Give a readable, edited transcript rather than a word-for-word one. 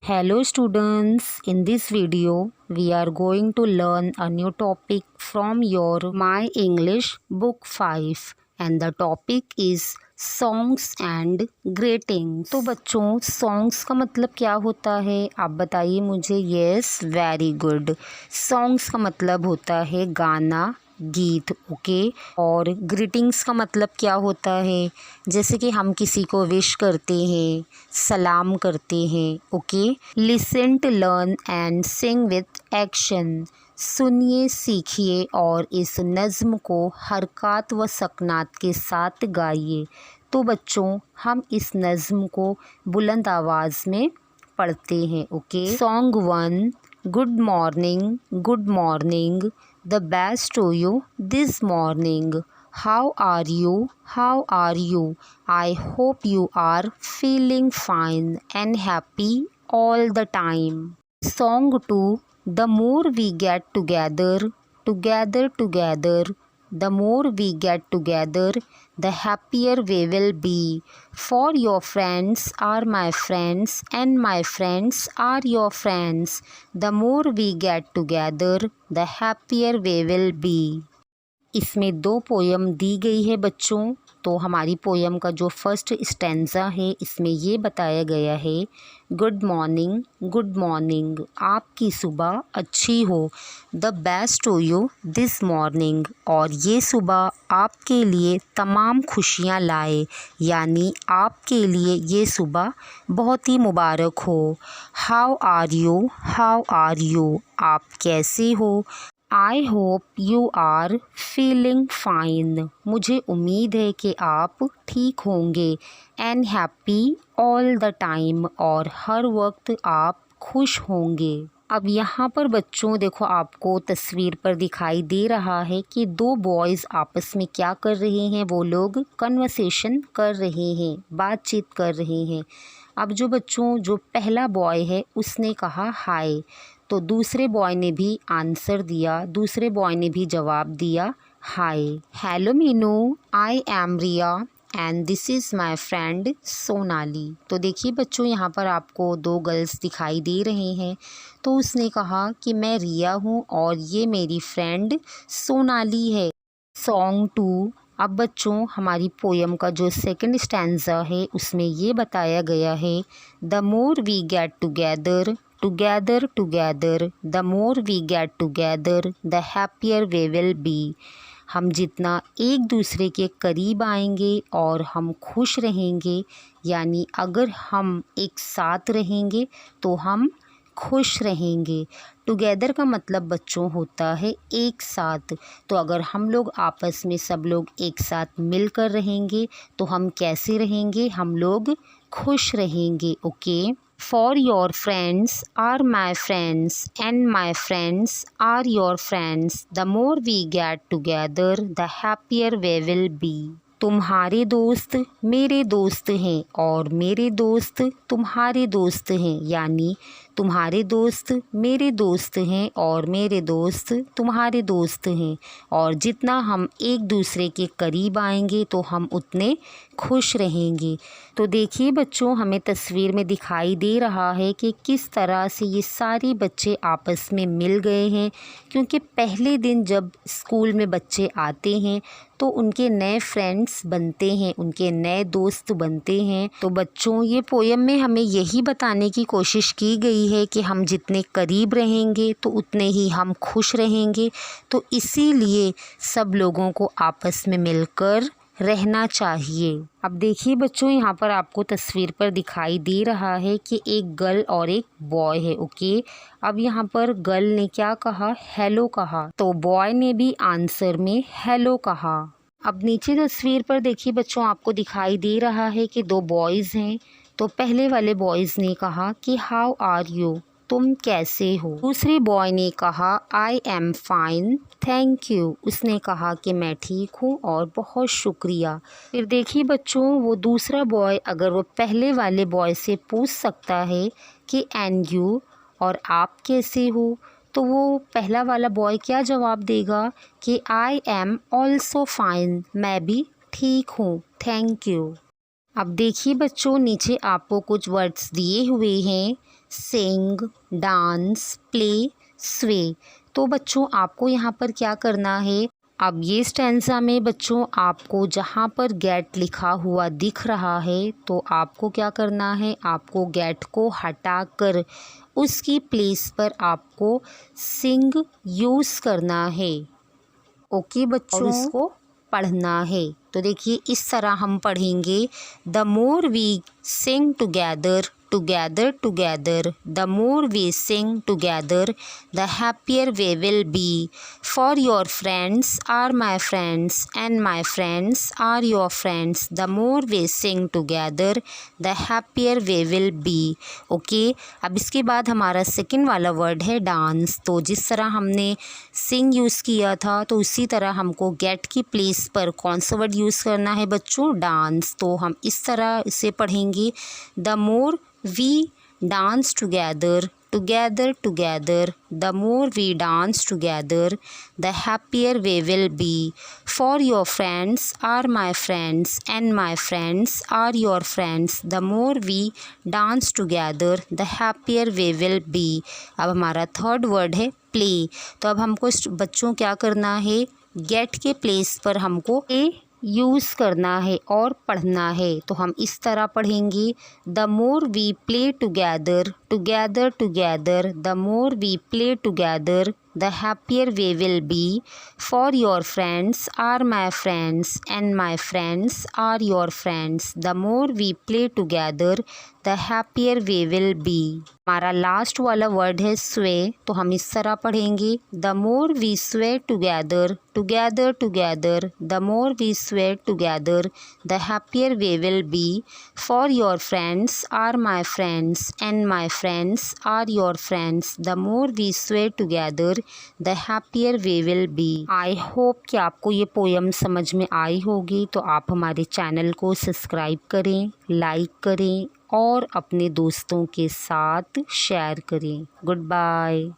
Hello students, in this video we are going to learn a new topic from your My English book 5 and the topic is songs and greetings। तो बच्चों songs का मतलब क्या होता है आप बताइए मुझे। Yes, very good। songs का मतलब होता है गाना, गीत, ओके। और ग्रीटिंग्स का मतलब क्या होता है, जैसे कि हम किसी को विश करते हैं, सलाम करते हैं, okay. Listen to learn and sing with action. सुनिए, सीखिए और इस नज़्म को हरकत व सकनात के साथ गाइए। तो बच्चों हम इस नज़्म को बुलंद आवाज़ में पढ़ते हैं, okay. Song 1। Good morning, good morning. The best to you this morning. How are you? How are you? I hope you are feeling fine and happy all the time. Song 2. The more we get together, together, the more we get together, the happier we will be. For your friends are my friends and my friends are your friends. The more we get together, the happier we will be. इसमें 2 poem दी गई है बच्चों। तो हमारी poem का जो first stanza है इसमें ये बताया गया है, गुड मॉर्निंग, गुड मॉर्निंग, आपकी सुबह अच्छी हो। The best to you this morning, और ये सुबह आपके लिए तमाम खुशियाँ लाए, यानी आपके लिए ये सुबह बहुत ही मुबारक हो। How are you, how are you, आप कैसे हो। I hope you are feeling fine, मुझे उम्मीद है कि आप ठीक होंगे। And happy all the time, और हर वक्त आप खुश होंगे। अब यहाँ पर बच्चों देखो, आपको तस्वीर पर दिखाई दे रहा है कि 2 बॉयज़ आपस में क्या कर रहे हैं, वो लोग कन्वर्सेशन कर रहे हैं, बातचीत कर रहे हैं। अब जो बच्चों जो पहला बॉय है उसने कहा हाय, तो दूसरे बॉय ने भी आंसर दिया, दूसरे बॉय ने भी जवाब दिया hi. Hello Meenu, I am Riya and this is my friend Sonali. तो देखिए बच्चों यहाँ पर आपको 2 गर्ल्स दिखाई दे रहे हैं। तो उसने कहा कि मैं रिया हूँ और ये मेरी फ्रेंड सोनाली है। सॉन्ग 2। अब बच्चों हमारी पोयम का जो सेकंड स्टैंजा है उसमें ये बताया गया है, the more we get together, together together, the more we get together, the happier we will be. हम जितना एक दूसरे के करीब आएंगे और हम खुश रहेंगे, यानी अगर हम एक साथ रहेंगे तो हम खुश रहेंगे। टुगेदर का मतलब बच्चों होता है एक साथ। तो अगर हम लोग आपस में सब लोग एक साथ मिलकर रहेंगे तो हम कैसे रहेंगे, हम लोग खुश रहेंगे, okay. For your friends are my friends and my friends are your friends. The more we get together, the happier we will be. तुम्हारे दोस्त मेरे दोस्त हैं और मेरे दोस्त तुम्हारे दोस्त हैं, यानी तुम्हारे दोस्त मेरे दोस्त हैं और मेरे दोस्त तुम्हारे दोस्त हैं। और जितना हम एक दूसरे के करीब आएंगे तो हम उतने खुश रहेंगे। तो देखिए बच्चों, हमें तस्वीर में दिखाई दे रहा है कि किस तरह से ये सारे बच्चे आपस में मिल गए हैं, क्योंकि पहले दिन जब स्कूल में बच्चे आते हैं तो उनके नए फ्रेंड्स बनते हैं, उनके नए दोस्त बनते हैं। तो बच्चों ये पोयम में हमें यही बताने की कोशिश की गई है कि हम जितने करीब रहेंगे तो उतने ही हम खुश रहेंगे। तो इसीलिए सब लोगों को आपस में मिलकर रहना चाहिए। अब देखिए बच्चों, यहाँ पर आपको तस्वीर पर दिखाई दे रहा है कि एक गर्ल और एक बॉय है, ओके। अब यहाँ पर गर्ल ने क्या कहा, हेलो कहा, तो बॉय ने भी आंसर में हेलो कहा। अब नीचे तस्वीर पर देखिए बच्चों, आपको दिखाई दे रहा है कि 2 बॉयज़ हैं। तो पहले वाले बॉयज़ ने कहा कि हाउ आर यू, तुम कैसे हो। दूसरे बॉय ने कहा I am fine thank you, उसने कहा कि मैं ठीक हूँ और बहुत शुक्रिया। फिर देखिए बच्चों, वो दूसरा बॉय अगर वो पहले वाले बॉय से पूछ सकता है कि एंड यू, और आप कैसे हो, तो वो पहला वाला बॉय क्या जवाब देगा कि आई एम ऑल्सो फाइन, मैं भी ठीक हूँ, थैंक यू। अब देखिए बच्चों, नीचे आपको कुछ वर्ड्स दिए हुए हैं सिंग, डांस, प्ले, स्वे। तो बच्चों आपको यहाँ पर क्या करना है, अब ये स्टेंजा में बच्चों आपको जहाँ पर गेट लिखा हुआ दिख रहा है तो आपको क्या करना है, आपको गेट को हटाकर उसकी प्लेस पर आपको सिंग यूज़ करना है। ओके बच्चों, और इसको पढ़ना है। तो देखिए इस तरह हम पढ़ेंगे, the more we sing together together together, the more we sing together the happier we will be, for your friends are my friends and my friends are your friends, the more we sing together the happier we will be. Okay, अब इसके बाद हमारा second वाला word है dance. तो जिस तरह हमने सिंग यूज़ किया था तो उसी तरह हमको गेट की प्लेस पर कौन सा वर्ड यूज़ करना है बच्चों, डांस। तो हम इस तरह इसे पढ़ेंगे, the more we dance together together together, the more we dance together the happier we will be, for your friends are my friends and my friends are your friends, the more we dance together the happier we will be। अब हमारा third word है play. तो अब हमको बच्चों क्या करना है, गेट के प्लेस पर हमको ए यूज़ करना है और पढ़ना है। तो हम इस तरह पढ़ेंगे, the more we play together together together, the more we play together the happier we will be, for your friends are my friends and my friends are your friends, the more we play together the happier we will be। हमारा last वाला word है sway. तो हम इस तरह पढ़ेंगे, the more we sway together together together, the more we sway together the happier we will be, for your friends are my friends and my friends are your friends, the more we sway together the happier we will be. I hope कि आपको ये poem समझ में आई होगी। तो आप हमारे channel को सब्सक्राइब करें, लाइक करें और अपने दोस्तों के साथ शेयर करें। Good bye.